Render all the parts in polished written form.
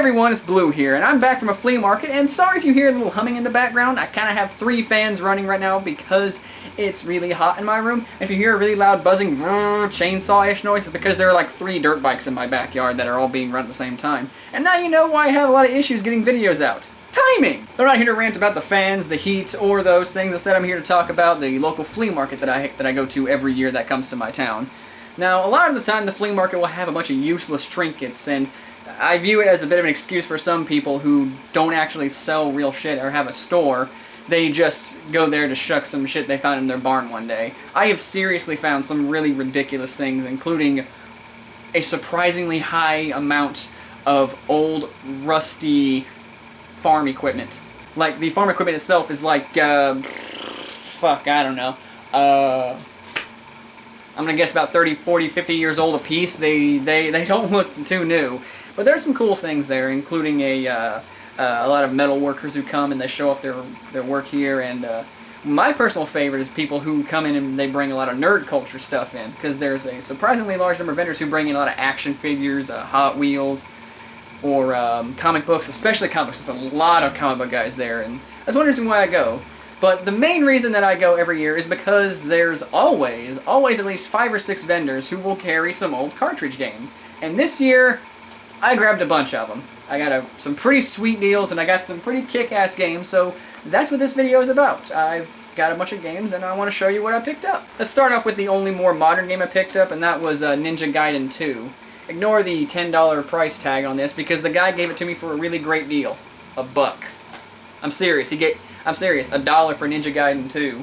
Everyone, it's Blue here, and I'm back from a flea market, and sorry if you hear a little humming in the background. I kind of have 3 fans running right now because it's really hot in my room. If you hear a really loud buzzing chainsaw-ish noise, it's because there are like 3 dirt bikes in my backyard that are all being run at the same time. And now you know why I have a lot of issues getting videos out. Timing! I'm not here to rant about the fans, the heat, or those things. Instead, I'm here to talk about the local flea market that I go to every year that comes to my town. Now, a lot of the time, the flea market will have a bunch of useless trinkets, and I view it as a bit of an excuse for some people who don't actually sell real shit or have a store. They just go there to shuck some shit they found in their barn one day. I have seriously found some really ridiculous things, including a surprisingly high amount of old, rusty farm equipment. Like, the farm equipment itself is like, fuck, I don't know. I'm gonna guess about 30, 40, 50 years old a piece. They don't look too new. But there's some cool things there, including a lot of metal workers who come and they show off their work here. And my personal favorite is people who come in and they bring a lot of nerd culture stuff in, because there's a surprisingly large number of vendors who bring in a lot of action figures, Hot Wheels, or comic books, especially comic books. There's a lot of comic book guys there, and I was wondering why I go. But the main reason that I go every year is because there's always at least 5 or 6 vendors who will carry some old cartridge games. And this year, I grabbed a bunch of them. I got some pretty sweet deals, and I got some pretty kick-ass games, so that's what this video is about. I've got a bunch of games, and I want to show you what I picked up. Let's start off with the only more modern game I picked up, and that was Ninja Gaiden 2. Ignore the $10 price tag on this, because the guy gave it to me for a really great deal. $1. I'm serious. I'm serious. $1 for Ninja Gaiden 2.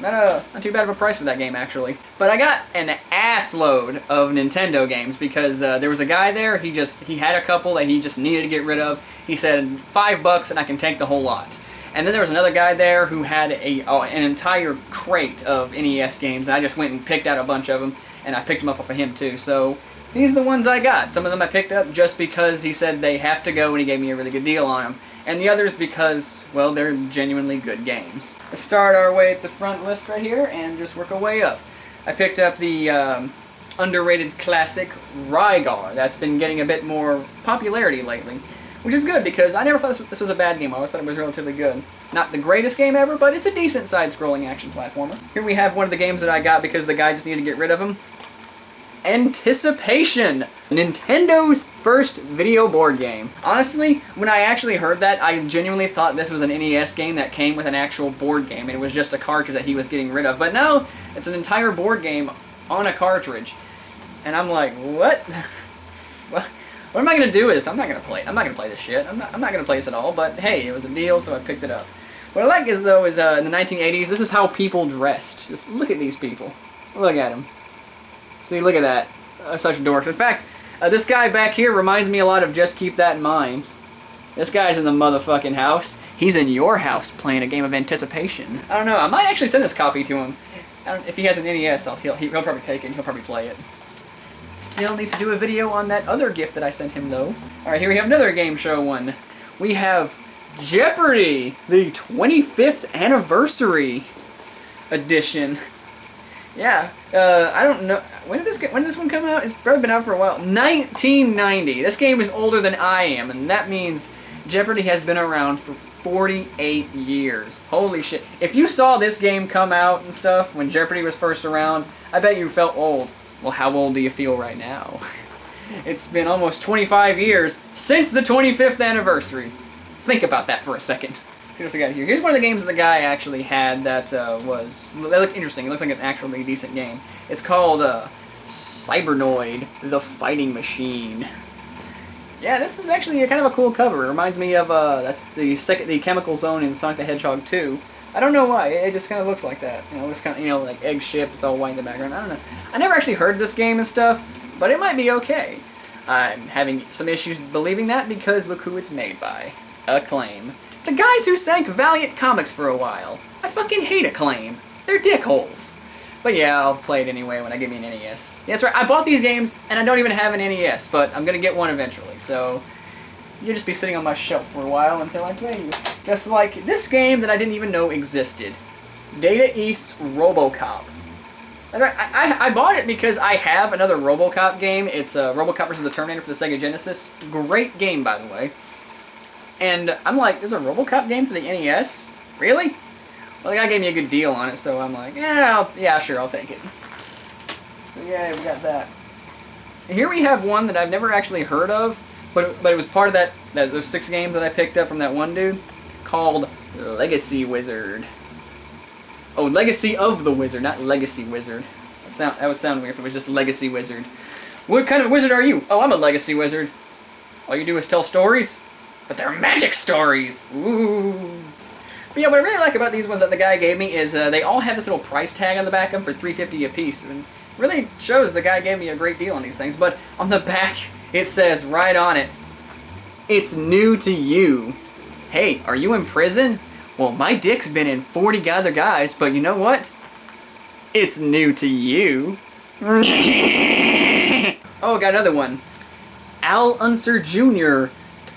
Not too bad of a price for that game, actually. But I got an assload of Nintendo games because there was a guy there. He had a couple that he just needed to get rid of. He said $5 and I can take the whole lot. And then there was another guy there who had an entire crate of NES games, and I just went and picked out a bunch of them, and I picked them up off of him too. So these are the ones I got. Some of them I picked up just because he said they have to go, and he gave me a really good deal on them. And the others because, well, they're genuinely good games. Let's start our way at the front list right here and just work our way up. I picked up the underrated classic Rygar. That's been getting a bit more popularity lately, which is good because I never thought this was a bad game. I always thought it was relatively good. Not the greatest game ever, but it's a decent side-scrolling action platformer. Here we have one of the games that I got because the guy just needed to get rid of them. Anticipation! Nintendo's first video board game. Honestly, when I actually heard that, I genuinely thought this was an NES game that came with an actual board game, and it was just a cartridge that he was getting rid of. But no, it's an entire board game on a cartridge. And I'm like, what? What am I going to do with this? I'm not going to play it. I'm not going to play this shit. I'm not going to play this at all, but hey, it was a deal, so I picked it up. What I like is, though, is in the 1980s, this is how people dressed. Just look at these people. Look at them. See, look at that. Such dorks. In fact, this guy back here reminds me a lot of Just Keep That in Mind. This guy's in the motherfucking house. He's in your house playing a game of Anticipation. I don't know. I might actually send this copy to him. If he has an NES, he'll probably take it and he'll probably play it. Still needs to do a video on that other gift that I sent him, though. Alright, here we have another game show one. We have Jeopardy! The 25th Anniversary Edition. Yeah, I don't know. When did this one come out? It's probably been out for a while. 1990. This game is older than I am, and that means Jeopardy has been around for 48 years. Holy shit. If you saw this game come out and stuff when Jeopardy was first around, I bet you felt old. Well, how old do you feel right now? It's been almost 25 years since the 25th anniversary. Think about that for a second. See what I got here. Here's one of the games that the guy actually had that that looked interesting. It looks like an actually decent game. It's called Cybernoid, the Fighting Machine. Yeah, this is actually kind of a cool cover. It reminds me of that's the Chemical Zone in Sonic the Hedgehog 2. I don't know why. It just kind of looks like that. You know, it's kind of like egg ship. It's all white in the background. I don't know. I never actually heard this game and stuff, but it might be okay. I'm having some issues believing that because look who it's made by. Acclaim. The guys who sank Valiant Comics for a while. I fucking hate Acclaim. They're dickholes. But yeah, I'll play it anyway when I get me an NES. Yeah, that's right, I bought these games, and I don't even have an NES, but I'm gonna get one eventually, so you'll just be sitting on my shelf for a while until I play you. Just like this game that I didn't even know existed. Data East's RoboCop. I bought it because I have another RoboCop game. It's RoboCop vs. the Terminator for the Sega Genesis. Great game, by the way. And I'm like, there's a RoboCop game for the NES? Really? Well, the guy gave me a good deal on it, so I'm like, yeah, sure, I'll take it. So yeah, we got that. And here we have one that I've never actually heard of, but it was part of those 6 games that I picked up from that one dude, called Legacy Wizard. Oh, Legacy of the Wizard, not Legacy Wizard. That would sound weird if it was just Legacy Wizard. What kind of wizard are you? Oh, I'm a Legacy Wizard. All you do is tell stories? But they're magic stories! Ooh. But yeah, what I really like about these ones that the guy gave me is they all have this little price tag on the back of them for $3.50 a piece. And really shows the guy gave me a great deal on these things. But on the back, it says right on it, "It's new to you. Hey, are you in prison? Well, my dick's been in 40 other guys, but you know what? It's new to you." Oh, got another one. Al Unser Jr.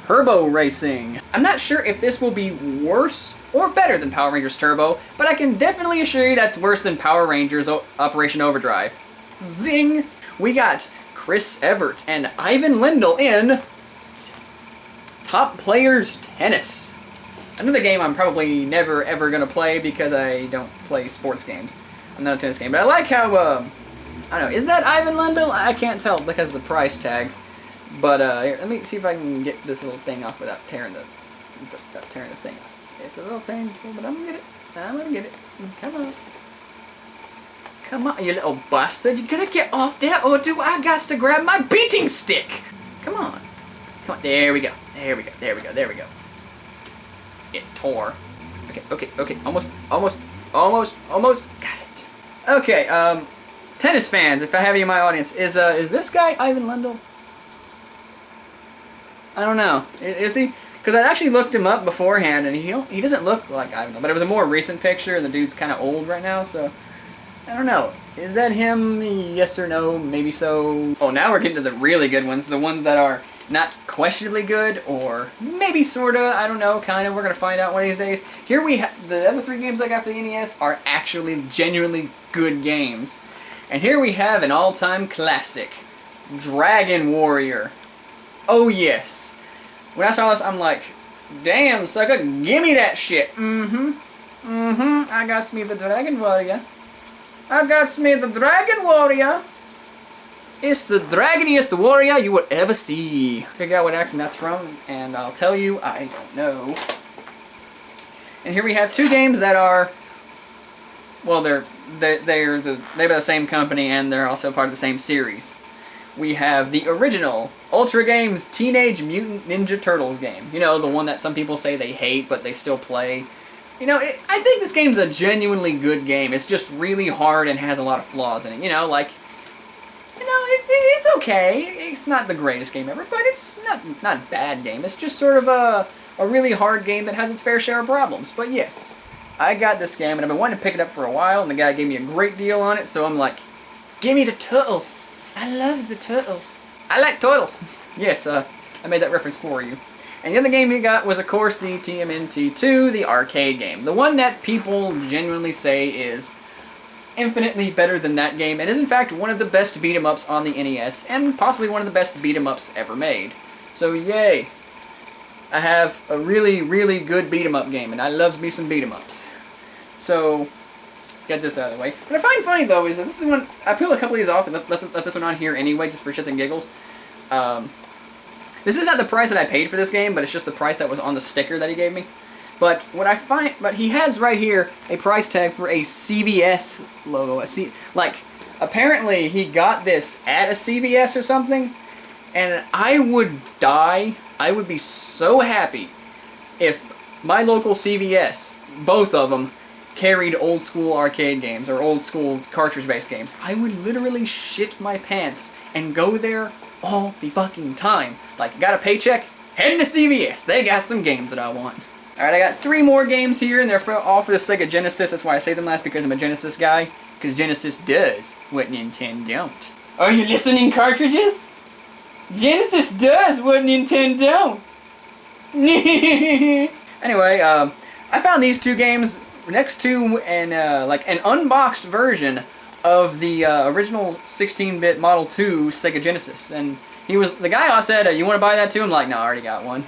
Turbo Racing. I'm not sure if this will be worse or better than Power Rangers Turbo, but I can definitely assure you that's worse than Power Rangers Operation Overdrive. Zing! We got Chris Evert and Ivan Lendl in Top Players Tennis. Another game I'm probably never ever gonna play because I don't play sports games. I'm not a tennis game, but I like how, I don't know, is that Ivan Lendl? I can't tell because of the price tag. But here, let me see if I can get this little thing off without tearing the thing off. It's a little painful, but I'm gonna get it. I'm gonna get it. Come on. Come on, you little bastard. You gotta get off there, or do I got to grab my beating stick? Come on. Come on. There we go. There we go. There we go. There we go. It tore. Okay. Almost. Got it. Okay, tennis fans, if I have you in my audience, is this guy Ivan Lendl? I don't know. Is he? Because I actually looked him up beforehand, and he doesn't look like Ivan, but it was a more recent picture, and the dude's kind of old right now, so I don't know. Is that him? Yes or no? Maybe so. Oh, now we're getting to the really good ones, the ones that are not questionably good, or maybe sorta, I don't know, kinda. We're gonna find out one of these days. Here we have, the other 3 games I got for the NES are actually genuinely good games. And here we have an all-time classic, Dragon Warrior. Oh yes. When I saw this, I'm like, damn, sucker, gimme that shit. I got me the Dragon Warrior. It's the dragoniest warrior you would ever see. Figure out what accent that's from, and I'll tell you, I don't know. And here we have 2 games that are, well, they're by the same company, and they're also part of the same series. We have the original Ultra Games Teenage Mutant Ninja Turtles game. You know, the one that some people say they hate, but they still play. You know, I think this game's a genuinely good game. It's just really hard and has a lot of flaws in it. You know, like, it's okay. It's not the greatest game ever, but it's not a bad game. It's just sort of a really hard game that has its fair share of problems. But yes, I got this game, and I've been wanting to pick it up for a while, and the guy gave me a great deal on it, so I'm like, give me the turtles. I loves the turtles. I like turtles. Yes, I made that reference for you. And the other game we got was, of course, the TMNT2, the arcade game. The one that people genuinely say is infinitely better than that game, and is in fact one of the best beat-em-ups on the NES, and possibly one of the best beat-em-ups ever made. So yay! I have a really, really good beat-em-up game, and I loves me some beat-em-ups. So, get this out of the way. What I find funny, though, is that this is one, I peeled a couple of these off and left this one on here anyway, just for shits and giggles. This is not the price that I paid for this game, but it's just the price that was on the sticker that he gave me. But but he has right here a price tag for a CVS logo. Like, apparently he got this at a CVS or something, and I would die. I would be so happy if my local CVS, both of them, carried old school arcade games or old school cartridge-based games. I would literally shit my pants and go there all the fucking time. Like, got a paycheck? Heading to CVS. They got some games that I want. Alright, I got 3 more games here, and they're all for the Sega Genesis. That's why I say them last, because I'm a Genesis guy. Because Genesis does what Nintendo don't. Are you listening, cartridges? Genesis does what Nintendo don't. Anyway, I found these 2 games next to like an unboxed version of the original 16-bit Model 2 Sega Genesis, and the guy said, "You want to buy that too?" I'm like, "No, I already got one."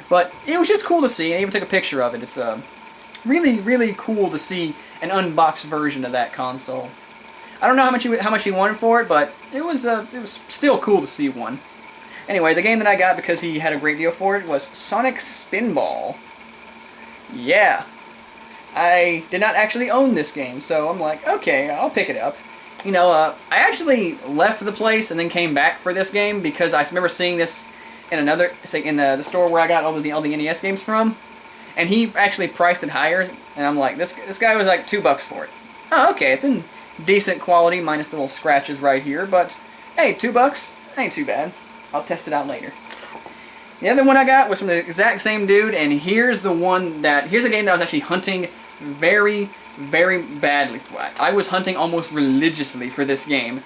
But it was just cool to see, and I even took a picture of it. It's really, really cool to see an unboxed version of that console. I don't know how much he wanted for it, but it was still cool to see one. Anyway, the game that I got because he had a great deal for it was Sonic Spinball. Yeah. I did not actually own this game, so I'm like, okay, I'll pick it up. You know, I actually left the place and then came back for this game because I remember seeing this in the store where I got all the NES games from, and he actually priced it higher, and I'm like, this guy was like $2 for it. Oh, okay, it's in decent quality, minus the little scratches right here, but hey, $2 ain't too bad. I'll test it out later. The other one I got was from the exact same dude, and here's a game that I was actually hunting very, very badly for. I was hunting almost religiously for this game.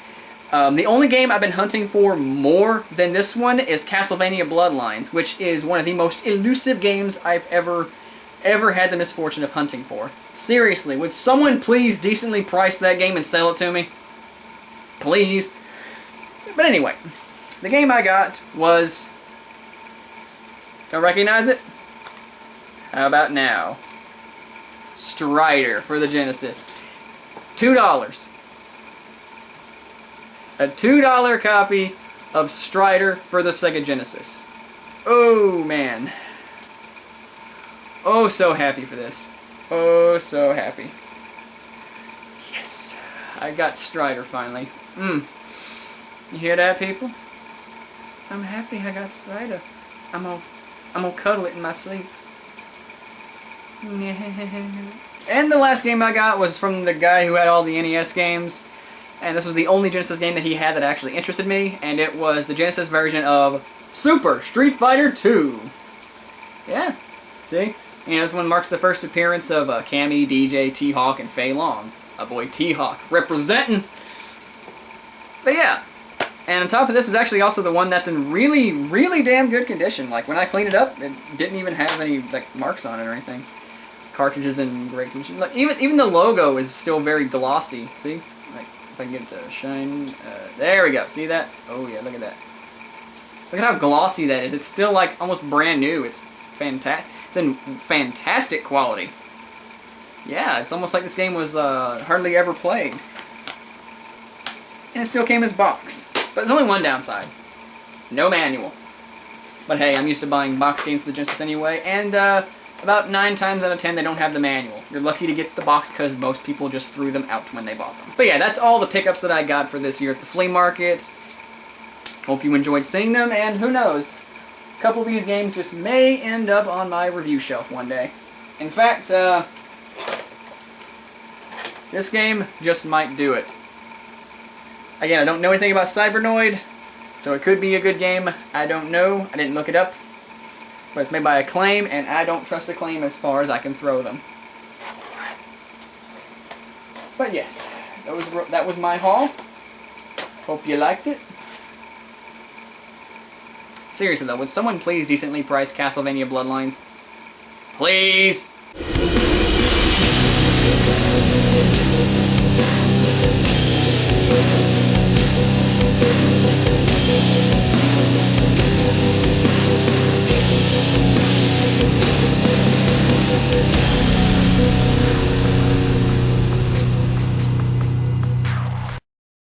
The only game I've been hunting for more than this one is Castlevania Bloodlines, which is one of the most elusive games I've ever had the misfortune of hunting for. Seriously, would someone please decently price that game and sell it to me? Please. But anyway, the game I got was... Don't recognize it? How about now? Strider for the Genesis. $2. A $2 copy of Strider for the Sega Genesis. Oh, man. Oh, so happy for this. Oh, so happy. Yes. I got Strider finally. You hear that, people? I'm happy I got Strider. I'm gonna cuddle it in my sleep. And the last game I got was from the guy who had all the NES games. And this was the only Genesis game that he had that actually interested me. And it was the Genesis version of Super Street Fighter 2. Yeah. See? You know, this one marks the first appearance of Cammy, DJ, T-Hawk, and Fei Long. My boy T-Hawk representing. But yeah. And on top of this is actually also the one that's in really, really damn good condition. Like, when I cleaned it up, it didn't even have any, like, marks on it or anything. Cartridges in great condition. Like, even the logo is still very glossy. See? Like, if I can get it to shine. There we go. See that? Oh, yeah, look at that. Look at how glossy that is. It's still, like, almost brand new. It's fantastic. It's in fantastic quality. Yeah, it's almost like this game was hardly ever played. And it still came as box. But there's only one downside. No manual. But hey, I'm used to buying box games for the Genesis anyway, and about 9 times out of 10 they don't have the manual. You're lucky to get the box because most people just threw them out when they bought them. But yeah, that's all the pickups that I got for this year at the flea market. Hope you enjoyed seeing them, and who knows, a couple of these games just may end up on my review shelf one day. In fact, this game just might do it. Again, I don't know anything about Cybernoid, so it could be a good game. I don't know. I didn't look it up. But it's made by Acclaim, and I don't trust Acclaim as far as I can throw them. But yes, that was my haul. Hope you liked it. Seriously though, would someone please decently price Castlevania Bloodlines? Please!